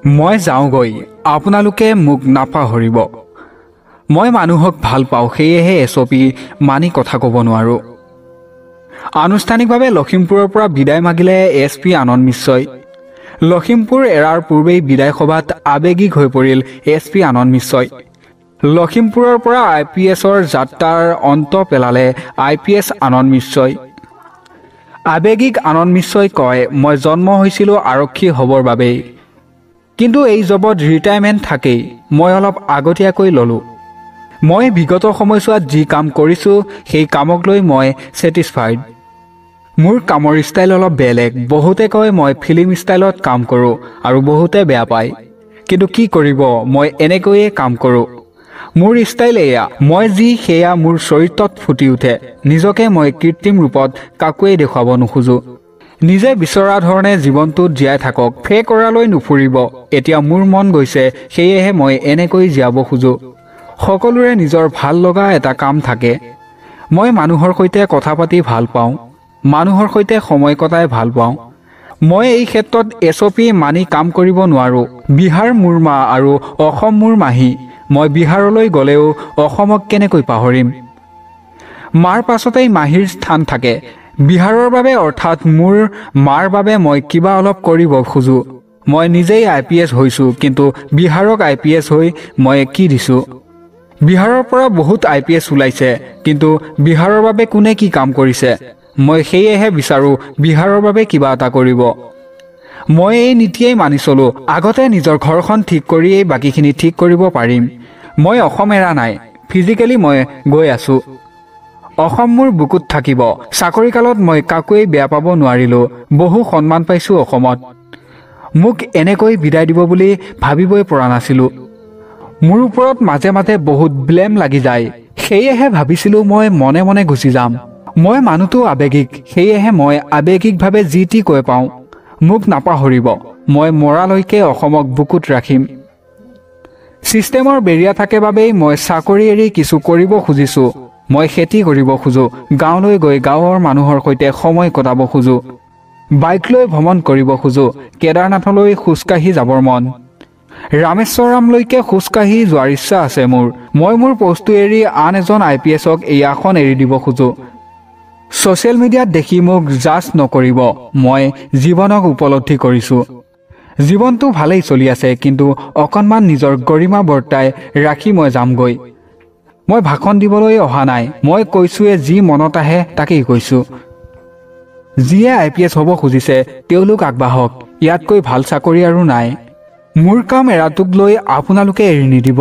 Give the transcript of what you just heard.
মই যাওঁগৈ, আপোনালোকে মোক নাপাহৰিব। মই মানুহক ভাল পাওঁ, সেয়েহে SOP মানি কথা ক'ব নোৱাৰোঁ। আনুষ্ঠানিকভাৱে লখিমপুৰৰ পৰা বিদায় মাগিলে SP আনন্দ মিশ্ৰই। লখিমপুৰ এৰাৰ পূৰ্বেই বিদায় সভাত আৱেগিক হৈ পৰিল SP আনন্দ মিশ্ৰই। লখিমপুৰৰ পৰা IPSৰ যাত্ৰাৰ অন্ত পেলালে IPS আনন্দ মিশ্ৰই। আৱেগিক আনন্দ মিশ্ৰই কয়, মই জন্ম হৈছিলোঁ আৰক্ষী হ'বৰ বাবেই, কিন্তু এই জবত ৰিটায়াৰমেণ্ট থাকেই, মই অলপ আগতীয়াকৈ ল'লোঁ। মই বিগত সময়ছোৱাত যি কাম কৰিছোঁ সেই কামক লৈ মই ছেটিছফাইড। মোৰ কামৰ ষ্টাইল অলপ বেলেগ। বহুতে কয় মই ফিল্ম ষ্টাইলত কাম কৰোঁ আৰু বহুতে বেয়া পায়, কিন্তু কি কৰিব, মই এনেকৈয়ে কাম কৰোঁ। মোৰ ষ্টাইল এয়া, মই যি সেয়া মোৰ চৰিত্ৰত ফুটি উঠে। নিজকে মই কৃত্ৰিম ৰূপত কাকোৱেই দেখুৱাব নোখোজোঁ। নিজে বিচৰা ধৰণে জীৱনটোত জীয়াই থাকক, ফেক কৰালৈ নুফুৰিব। এতিয়া মোৰ মন গৈছে, সেয়েহে মই এনেকৈ জীয়াব খোজোঁ। সকলোৰে নিজৰ ভাল লগা এটা কাম থাকে। মই মানুহৰ সৈতে কথা পাতি ভাল পাওঁ, মানুহৰ সৈতে সময় কটাই ভাল পাওঁ। মই এই ক্ষেত্ৰত SOP মানি কাম কৰিব নোৱাৰোঁ। বিহাৰ মোৰ মা আৰু অসম মোৰ মাহী। মই বিহাৰলৈ গ'লেও অসমক কেনেকৈ পাহৰিম? মাৰ পাছতেই মাহীৰ স্থান থাকে। বিহাৰৰ বাবে অৰ্থাৎ মোৰ মাৰ বাবে মই কিবা অলপ কৰিব খোজোঁ। মই নিজেই IPS হৈছোঁ, কিন্তু বিহাৰক IPS হৈ মই কি দিছোঁ? বিহাৰৰ পৰা বহুত IPS ওলাইছে, কিন্তু বিহাৰৰ বাবে কোনে কি কাম কৰিছে? মই সেয়েহে বিচাৰোঁ বিহাৰৰ বাবে কিবা এটা কৰিব। মই এই নীতিয়েই মানি চলোঁ। আগতে নিজৰ ঘৰখন ঠিক কৰিয়েই বাকীখিনি ঠিক কৰিব পাৰিম। মই অসম এৰা নাই, ফিজিকেলি মই গৈ আছোঁ। অসম মোৰ বুকুত থাকিব। চাকৰিকালত মই কাকোৱেই বেয়া পাব নোৱাৰিলোঁ। বহু সন্মান পাইছোঁ অসমত। মোক এনেকৈ বিদায় দিব বুলি ভাবিবই পৰা নাছিলোঁ। মোৰ ওপৰত মাজে মাজে বহুত ব্লেম লাগি যায়, সেয়েহে ভাবিছিলোঁ মই মনে মনে গুচি যাম। মই মানুহটো আৱেগিক, সেয়েহে মই আৱেগিকভাৱে যি টি কৈ পাওঁ। মোক নাপাহৰিব, মই মৰালৈকে অসমক বুকুত ৰাখিম। ছিষ্টেমৰ বেৰিয়া থাকে বাবেই মই চাকৰি এৰি কিছু কৰিব খুজিছোঁ। মই খেতি কৰিব খোজোঁ, গাঁৱলৈ গৈ গাঁৱৰ মানুহৰ সৈতে সময় কটাব খোজোঁ। বাইক লৈ ভ্ৰমণ কৰিব খোজোঁ। কেদাৰনাথলৈ খোজকাঢ়ি যাবৰ মন। ৰামেশ্বৰমলৈকে খোজকাঢ়ি যোৱাৰ ইচ্ছা আছে মোৰ। মই মোৰ পষ্টটো এৰি আন এজন IPSক এই আসন এৰি দিব খোজোঁ। ছ'চিয়েল মিডিয়াত দেখি মোক জাজ নকৰিব। মই জীৱনক উপলব্ধি কৰিছোঁ। জীৱনটো ভালেই চলি আছে, কিন্তু অকণমান নিজৰ গৰিমা বৰ্তাই ৰাখি মই যামগৈ। মই ভাষণ দিবলৈ অহা নাই। মই কৈছোঁৱে যি মনত আহে তাকেই কৈছোঁ। যিয়ে IPS হ'ব খুজিছে তেওঁলোক আগবাঢ়ক। ইয়াতকৈ ভাল চাকৰি আৰু নাই। মোৰ কাম এৰাটোক লৈ আপোনালোকে এৰি নিদিব।